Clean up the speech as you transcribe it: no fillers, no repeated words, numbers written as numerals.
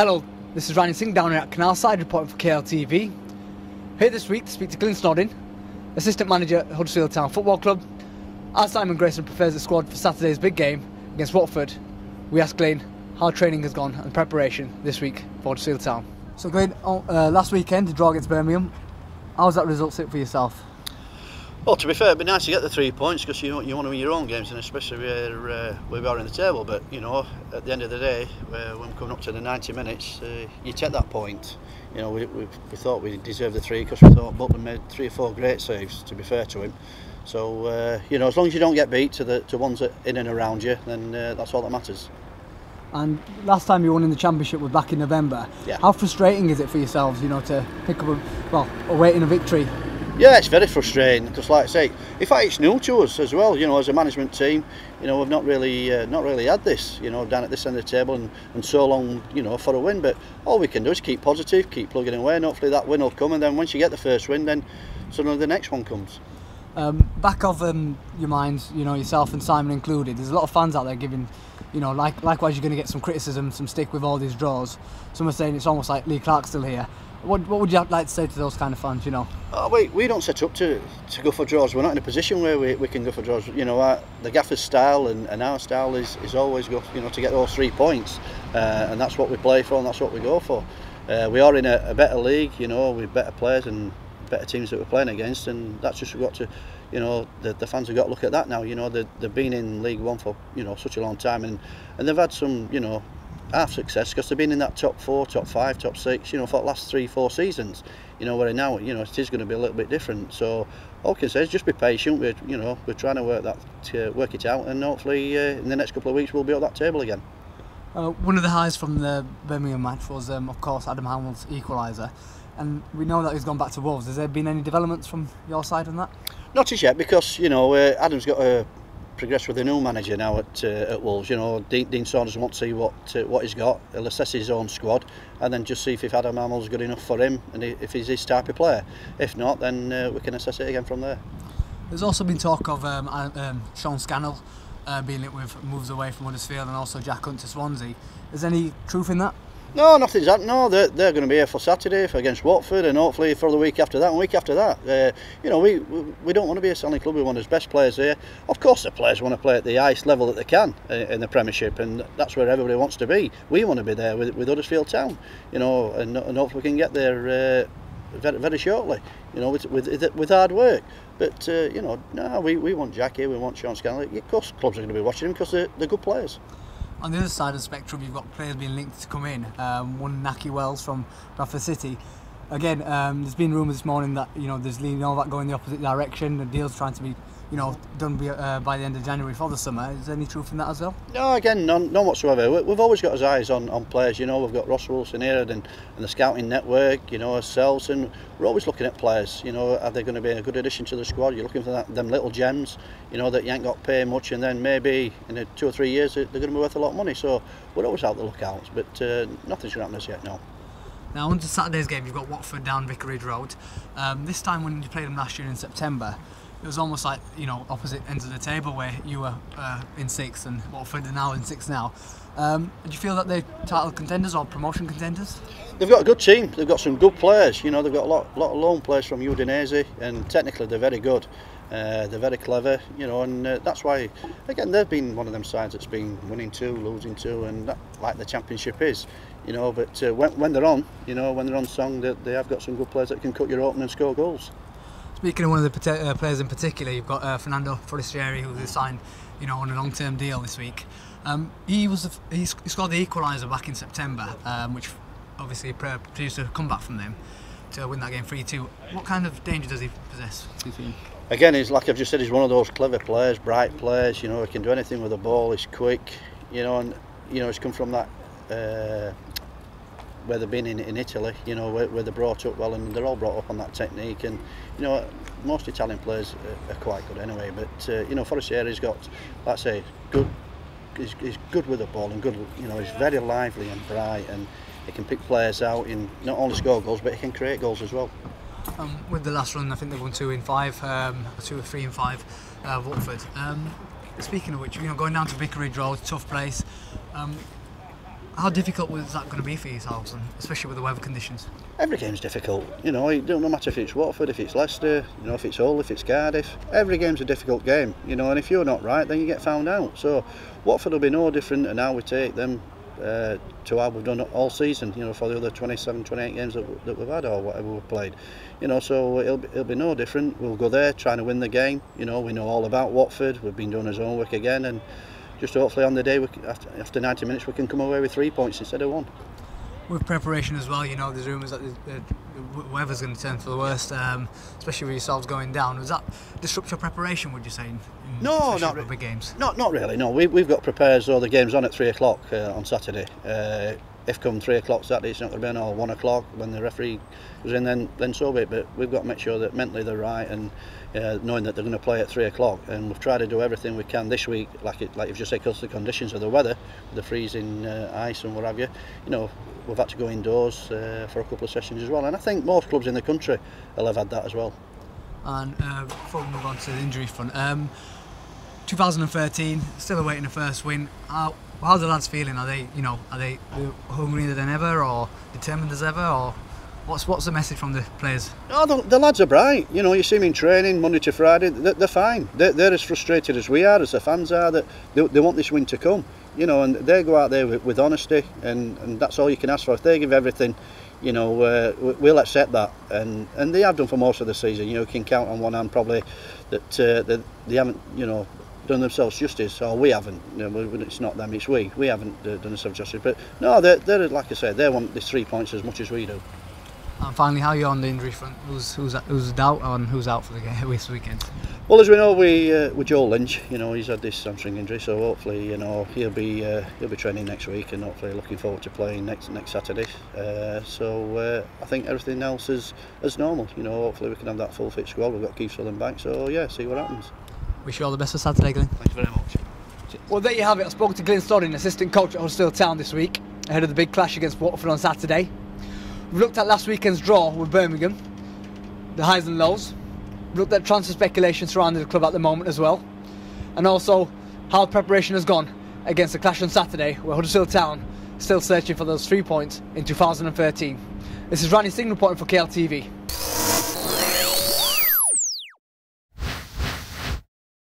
Hello, this is Ryan Singh down here at Canalside reporting for KLTV. Here this week to speak to Glyn Snodding, Assistant Manager at Huddersfield Town Football Club. As Simon Grayson prepares the squad for Saturday's big game against Watford, we asked Glyn how training has gone and preparation this week for Huddersfield Town. So Glyn, last weekend the draw against Birmingham, how was that result sit for yourself? Well, to be fair, it'd be nice to get the 3 points because you want to win your own games, and especially where we are in the table. But you know, at the end of the day, when we're coming up to the 90 minutes, you take that point. You know, we thought we deserved the 3 because we thought Butler made 3 or 4 great saves. To be fair to him, so you know, as long as you don't get beat to ones that in and around you, then that's all that matters. And last time you won in the Championship was back in November. Yeah. How frustrating is it for yourselves, you know, to pick up awaiting a victory? Yeah, it's very frustrating because, like I say, in fact, it's new to us as well. You know, as a management team, you know, we've not really had this, you know, down at this end of the table and so long, you know, for a win. But all we can do is keep positive, keep plugging away, and hopefully that win will come. And then once you get the first win, then suddenly the next one comes. Back of your minds, you know, yourself and Simon included, there's a lot of fans out there giving, you know, likewise you're going to get some criticism, some stick with all these draws. Some are saying it's almost like Lee Clark's still here. What would you like to say to those kind of fans, you know? We don't set up to go for draws. We're not in a position where we can go for draws. You know, the gaffer's style and our style is always go, you know, to get those 3 points, and that's what we play for and that's what we go for. We are in a better league, you know, with better players and better teams that we're playing against, and that's just we've got to, you know, the fans have got to look at that now. You know, they've been in League One for, you know, such a long time, and they've had some, you know, half success because they've been in that top 4, top 5, top 6, you know, for the last 3-4 seasons. You know, where now, you know, it is going to be a little bit different. So all I can say is just be patient. We're trying to work it out, and hopefully in the next couple of weeks we'll be at that table again. One of the highs from the Birmingham match was, of course, Adam Hammill's equaliser, and we know that he's gone back to Wolves. Has there been any developments from your side on that? Not as yet, because you know Adam's got to progress with the new manager now at Wolves. You know, Dean Saunders wants to see what he's got. He'll assess his own squad and then just see if Adam Hammill's good enough for him and if he's his type of player. If not, then we can assess it again from there. There's also been talk of Sean Scannell being linked with moves away from Huddersfield, and also Jack Hunt to Swansea. Is there any truth in that? No, nothing's happened. No, they're going to be here for Saturday against Watford, and hopefully for the week after that and week after that. You know, we don't want to be a selling club. We want his best players here. Of course, the players want to play at the highest level that they can in the Premiership, and that's where everybody wants to be. We want to be there with Huddersfield Town. You know, and hopefully we can get there very, very shortly. You know, with hard work. But you know, no, we want Jack here. We want Sean Scannell. Of course, clubs are going to be watching him because they're good players. On the other side of the spectrum, you've got players being linked to come in. One, Naki Wells from Bradford City. Again, there's been rumours this morning that, you know, there's Lee Novak going the opposite direction. The deal's trying to be, you know, done by the end of January for the summer. Is there any truth in that as well? No, again, none whatsoever. We've always got our eyes on players. You know, we've got Ross Wilson here and the scouting network. You know, ourselves, and we're always looking at players. You know, are they going to be a good addition to the squad? You're looking for them little gems. You know, that you ain't got to pay much, and then maybe in 2 or 3 years they're going to be worth a lot of money. So we're always out the lookout, but nothing's going to happen as yet. No. Now, on to Saturday's game, you've got Watford down Vicarage Road. This time when you played them last year in September, it was almost like, you know, opposite ends of the table where you were in 6th and Watford are now in 6th now. Do you feel that they're title contenders or promotion contenders? They've got a good team. They've got some good players. You know, they've got a lot of loan players from Udinese, and technically they're very good. They're very clever, you know, and that's why, again, they've been one of them sides that's been winning 2, losing 2, and that, like the Championship is, you know. But when they're on, you know, when they're on song, they have got some good players that can cut your open and score goals. Speaking of one of the players in particular, you've got Fernando Forestieri, who was signed, you know, on a long-term deal this week. He scored the equaliser back in September, which obviously produced a comeback from them to win that game 3-2. What kind of danger does he possess, do you think? Again, he's, like I've just said, he's one of those clever players, bright players. You know, he can do anything with the ball. He's quick. You know, and you know, he's come from that where they've been in Italy. You know, where they're brought up well, and they're all brought up on that technique. And you know, most Italian players are quite good anyway. But you know, Forestieri's got, like I say, good. He's good with the ball and good. You know, he's very lively and bright, and he can pick players out and not only score goals, but he can create goals as well. With the last run, I think they won 2 in 5, 2 or 3 in 5, Watford. Speaking of which, you know, going down to Vicarage Road, tough place. How difficult was that going to be for yourselves, and especially with the weather conditions? Every game's difficult, you know. It don't matter if it's Watford, if it's Leicester, you know, if it's Hull, if it's Cardiff. Every game's a difficult game, you know. And if you're not right, then you get found out. So Watford will be no different, and how we take them to how we've done all season, you know, for the other 27, 28 games that we've had or whatever we've played, you know. So it'll be no different. We'll go there trying to win the game. You know, we know all about Watford. We've been doing our homework again, and just hopefully on the day, after 90 minutes, we can come away with 3 points instead of 1. With preparation as well, you know, there's rumours that the weather's going to turn for the worst, especially with yourselves going down. Does that disrupt your preparation, would you say, No, not really. Big games? Not really, no. We've got prepared, so the game's on at 3 o'clock on Saturday. If come 3 o'clock Saturday, it's not going to be on, or 1 o'clock when the referee goes in, then so be it. But we've got to make sure that mentally they're right, and knowing that they're going to play at 3 o'clock. And we've tried to do everything we can this week, like you've just said, because of the conditions of the weather, the freezing ice and what have you. You know, we've had to go indoors for a couple of sessions as well. And I think most clubs in the country will have had that as well. And before we move on to the injury front, 2013, still awaiting the first win. How are the lads feeling? Are they hungrier than ever, or determined as ever, or what's the message from the players? No, the lads are bright. You know, you see them in training Monday to Friday. They're fine. They're as frustrated as we are, as the fans are. That they want this win to come. You know, and they go out there with honesty, and that's all you can ask for. If they give everything, you know, we'll accept that, and they have done for most of the season. You know, you can count on one hand probably that they haven't, you know, done themselves justice, or we haven't. You know, it's not them, it's we haven't done themselves justice. But no, they're like I said, they want these 3 points as much as we do. And finally, how are you on the injury front? Who's out and who's out for the game this weekend? Well, as we know, with Joe Lynch, you know, he's had this hamstring injury, so hopefully, you know, he'll be training next week, and hopefully looking forward to playing next Saturday. So I think everything else is as normal. You know, hopefully we can have that full fit squad. We've got Keith Sutherland back, so yeah, see what happens. Wish you all the best for Saturday, Glenn. Thanks very much. Well, there you have it. I spoke to Glyn Stodding, assistant coach at Huddersfield Town this week, ahead of the big clash against Watford on Saturday. We've looked at last weekend's draw with Birmingham, the highs and lows. We've looked at transfer speculation surrounding the club at the moment as well, and also how preparation has gone against the clash on Saturday, where Huddersfield Town still searching for those 3 points in 2013. This is Randy Singh reporting for KLTV.